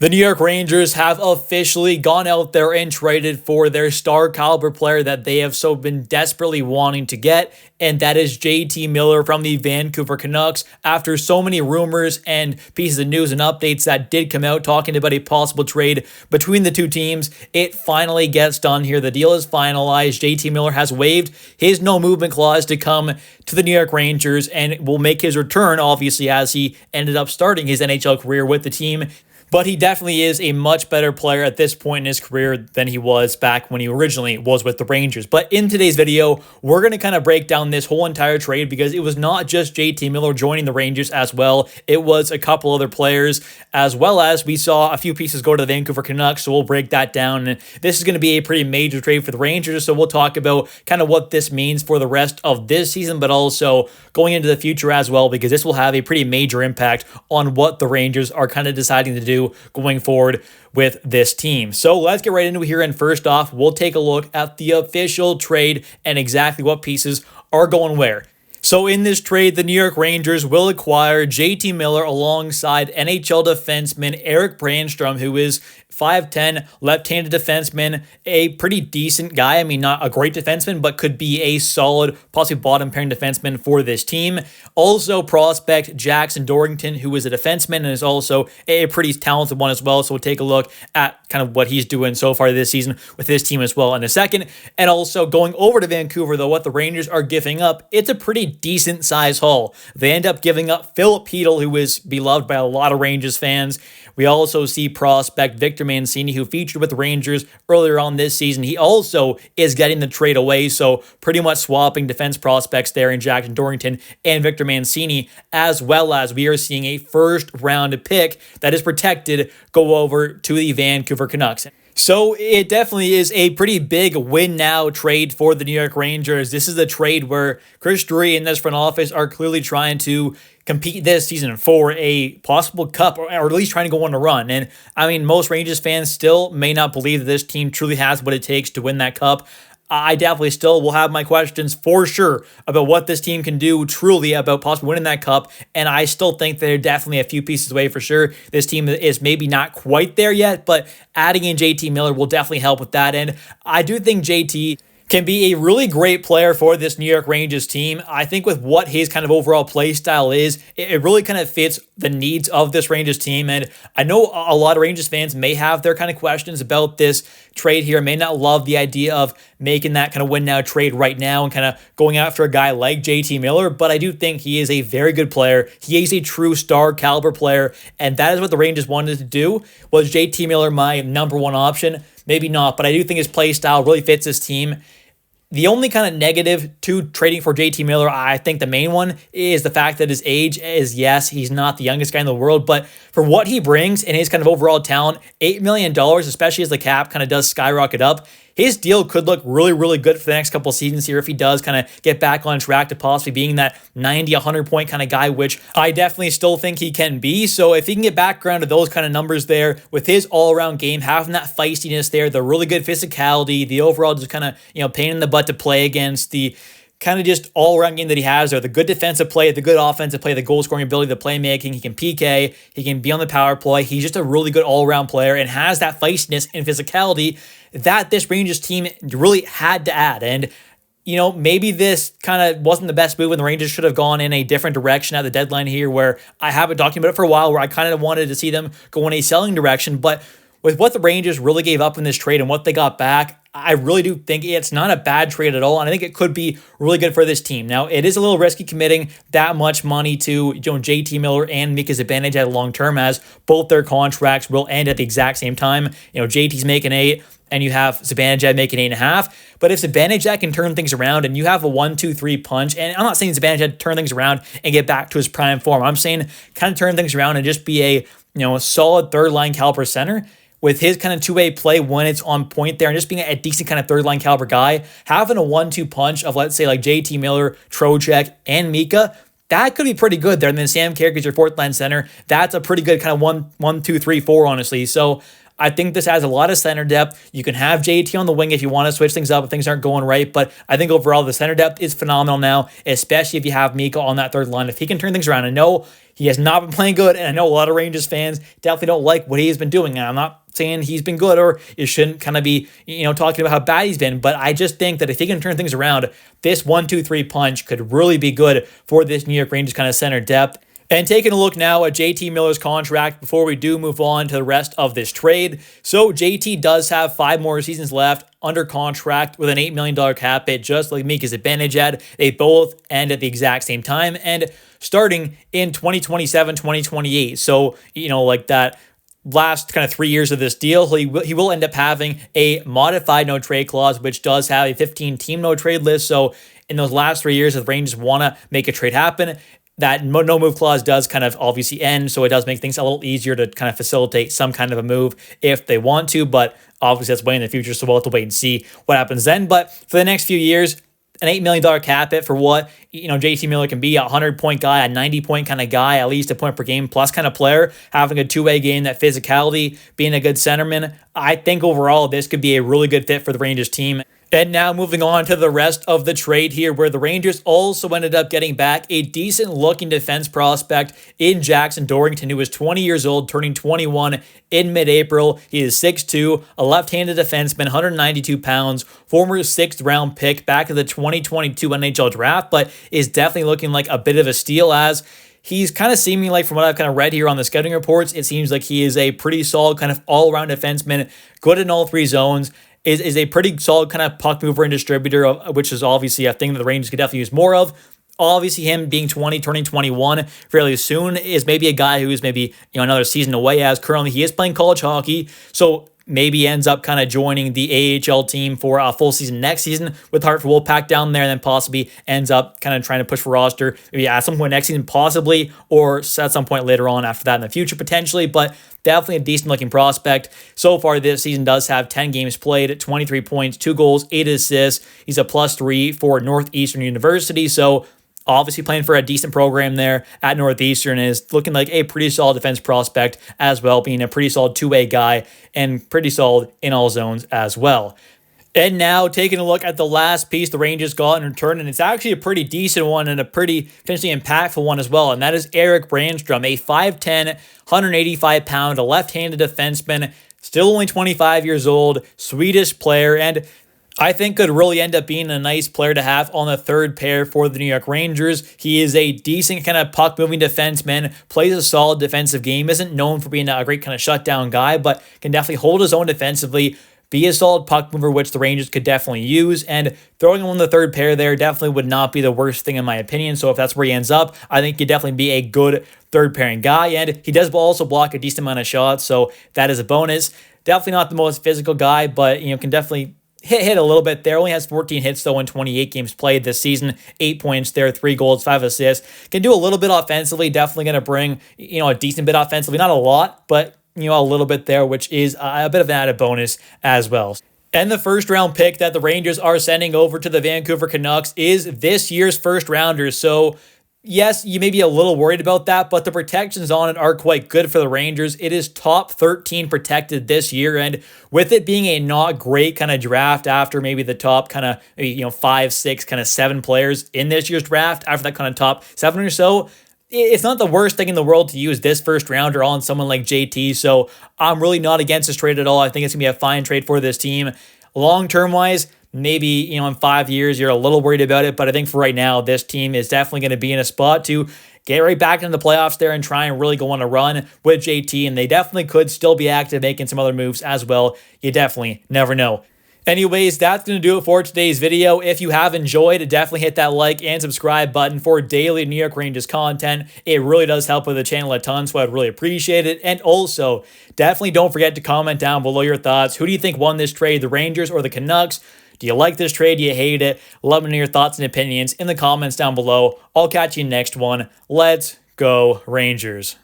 The New York Rangers have officially gone out there and traded for their star caliber player that they have so been desperately wanting to get, and that is JT Miller from the Vancouver Canucks. After so many rumors and pieces of news and updates that did come out talking about a possible trade between the two teams, it finally gets done here. The deal is finalized. JT Miller has waived his no movement clause to come to the New York Rangers and will make his return, obviously, as he ended up starting his NHL career with the team. But he definitely is a much better player at this point in his career than he was back when he originally was with the Rangers. But in today's video, we're going to kind of break down this whole entire trade because it was not just JT Miller joining the Rangers as well. It was a couple other players, as well as we saw a few pieces go to the Vancouver Canucks. So we'll break that down. And this is going to be a pretty major trade for the Rangers. So we'll talk about kind of what this means for the rest of this season, but also going into the future as well, because this will have a pretty major impact on what the Rangers are kind of deciding to do going forward with this team. So let's get right into it here. And first off, we'll take a look at the official trade and exactly what pieces are going where. So in this trade, the New York Rangers will acquire JT Miller alongside NHL defenseman Erik Brannstrom, who is 5'10", left-handed defenseman, a pretty decent guy. I mean, not a great defenseman, but could be a solid, possibly bottom-pairing defenseman for this team. Also, prospect Jackson Dorrington, who is a defenseman and is also a pretty talented one as well. So we'll take a look at kind of what he's doing so far this season with his team as well in a second. And also going over to Vancouver, though, what the Rangers are giving up, it's a pretty decent size haul. They end up giving up Filip Chytil, who is beloved by a lot of Rangers fans. We also see prospect Victor Mancini, who featured with the Rangers earlier on this season. He also is getting the trade away, so pretty much swapping defense prospects there in Jackson Dorrington and Victor Mancini, as well as we are seeing a first-round pick that is protected go over to the Vancouver Canucks. So it definitely is a pretty big win-now trade for the New York Rangers. This is a trade where Chris Drury and this front office are clearly trying to compete this season for a possible cup, or at least trying to go on a run. And I mean, most Rangers fans still may not believe that this team truly has what it takes to win that cup. I definitely still will have my questions for sure about what this team can do truly about possibly winning that cup. And I still think they're definitely a few pieces away for sure. This team is maybe not quite there yet, but adding in JT Miller will definitely help with that. And I do think JT can be a really great player for this New York Rangers team. I think with what his kind of overall play style is, it really kind of fits the needs of this Rangers team. And I know a lot of Rangers fans may have their kind of questions about this trade here, may not love the idea of making that kind of win now trade right now and kind of going after a guy like JT Miller, but I do think he is a very good player. He is a true star caliber player, and that is what the Rangers wanted to do. Was JT Miller my number one option? Maybe not, but I do think his play style really fits this team. The only kind of negative to trading for JT Miller, I think the main one, is the fact that his age is, yes, he's not the youngest guy in the world, but for what he brings and his kind of overall talent, $8 million, especially as the cap kind of does skyrocket up, his deal could look really, really good for the next couple of seasons here if he does kind of get back on track to possibly being that 90, 100-point kind of guy, which I definitely still think he can be. So if he can get back around to those kind of numbers there with his all-around game, having that feistiness there, the really good physicality, the overall just kind of, pain in the butt to play against, the kind of just all-around game that he has there, the good defensive play, the good offensive play, the goal-scoring ability, the playmaking, he can PK, he can be on the power play. He's just a really good all-around player and has that feistiness and physicality that this Rangers team really had to add. And, maybe this kind of wasn't the best move, and the Rangers should have gone in a different direction at the deadline here, where I haven't talked about it for a while, where I kind of wanted to see them go in a selling direction. But with what the Rangers really gave up in this trade and what they got back, I really do think it's not a bad trade at all, and I think it could be really good for this team. Now, it is a little risky committing that much money to JT Miller and Mika Zibanejad long term, as both their contracts will end at the exact same time. JT's making 8, and you have Zibanejad making 8.5. But if Zibanejad can turn things around and you have a 1-2-3 punch, and I'm not saying Zibanejad turn things around and get back to his prime form, I'm saying kind of turn things around and just be a solid third-line caliber center, with his kind of two-way play when it's on point there and just being a decent kind of third-line caliber guy, having a 1-2 punch of, let's say, like JT Miller, Trocheck, and Mika, that could be pretty good there. And then Sam Carrick is your fourth-line center. That's a pretty good kind of 1-2-3-4, honestly. So I think this has a lot of center depth. You can have JT on the wing if you want to switch things up if things aren't going right, but I think overall the center depth is phenomenal now, especially if you have Mika on that third line. If he can turn things around, I know he has not been playing good, and I know a lot of Rangers fans definitely don't like what he's been doing. And I'm not saying he's been good or you shouldn't kind of be, talking about how bad he's been, but I just think that if he can turn things around, this 1-2-3 punch could really be good for this New York Rangers kind of center depth. And taking a look now at JT Miller's contract before we do move on to the rest of this trade. So JT does have 5 more seasons left under contract with an $8 million cap hit, just like Mika Zibanejad. They both end at the exact same time and starting in 2027, 2028. So, like that last kind of 3 years of this deal, he will end up having a modified no trade clause, which does have a 15-team no trade list. So in those last 3 years, if the Rangers want to make a trade happen, that no move clause does kind of obviously end, so it does make things a little easier to kind of facilitate some kind of a move if they want to, but obviously that's way in the future, so we'll have to wait and see what happens then. But for the next few years, an $8 million cap hit for what, JT Miller can be, a 100-point guy, a 90-point kind of guy, at least a point per game plus kind of player, having a two-way game, that physicality, being a good centerman. I think overall this could be a really good fit for the Rangers team. And now moving on to the rest of the trade here, where the Rangers also ended up getting back a decent-looking defense prospect in Jackson Dorrington, who is 20 years old, turning 21 in mid-April. He is 6'2", a left-handed defenseman, 192 pounds, former 6th-round pick back in the 2022 NHL draft, but is definitely looking like a bit of a steal as he's kind of seeming like, from what I've kind of read here on the scouting reports, it seems like he is a pretty solid kind of all-around defenseman, good in all 3 zones, is a pretty solid kind of puck mover and distributor, which is obviously a thing that the Rangers could definitely use more of. Obviously, him being 20, turning 21 fairly soon is maybe a guy who's maybe another season away, as currently he is playing college hockey. So maybe ends up kind of joining the AHL team for a full season next season with Hartford Wolfpack down there, and then possibly ends up kind of trying to push for roster maybe at some point next season, possibly, or at some point later on after that in the future potentially, but definitely a decent looking prospect. So far this season does have 10 games played, 23 points, 2 goals, 8 assists. He's a +3 for Northeastern University, so obviously playing for a decent program there at Northeastern, is looking like a pretty solid defense prospect as well, being a pretty solid two-way guy and pretty solid in all zones as well. And now taking a look at the last piece the Rangers got in return, and it's actually a pretty decent one and a pretty potentially impactful one as well, and that is Erik Brandstrom, a 5'10", 185-pound, a left-handed defenseman, still only 25 years old, Swedish player, and I think could really end up being a nice player to have on the third pair for the New York Rangers. He is a decent kind of puck-moving defenseman, plays a solid defensive game, isn't known for being a great kind of shutdown guy, but can definitely hold his own defensively, be a solid puck mover, which the Rangers could definitely use, and throwing him on the third pair there definitely would not be the worst thing in my opinion. So if that's where he ends up, I think he'd definitely be a good third pairing guy, and he does also block a decent amount of shots, so that is a bonus. Definitely not the most physical guy, but can definitely hit a little bit there. Only has 14 hits though in 28 games played this season. 8 points there, 3 goals, 5 assists. Can do a little bit offensively. Definitely going to bring a decent bit offensively. Not a lot, but a little bit there, which is a bit of an added bonus as well. And the first round pick that the Rangers are sending over to the Vancouver Canucks is this year's first rounder. So yes, you may be a little worried about that, but the protections on it are quite good for the Rangers. It is top 13 protected this year, and with it being a not great kind of draft after maybe the top kind of 5, 6, kind of 7 players in this year's draft, after that kind of top 7 or so, it's not the worst thing in the world to use this first rounder on someone like JT, so I'm really not against this trade at all. I think it's going to be a fine trade for this team. Long-term wise, maybe, in 5 years, you're a little worried about it, but I think for right now, this team is definitely going to be in a spot to get right back into the playoffs there and try and really go on a run with JT, and they definitely could still be active making some other moves as well. You definitely never know. Anyways, that's going to do it for today's video. If you have enjoyed, definitely hit that like and subscribe button for daily New York Rangers content. It really does help with the channel a ton, so I'd really appreciate it. And also, definitely don't forget to comment down below your thoughts. Who do you think won this trade, the Rangers or the Canucks? Do you like this trade? Do you hate it? Let me know your thoughts and opinions in the comments down below. I'll catch you next one. Let's go Rangers.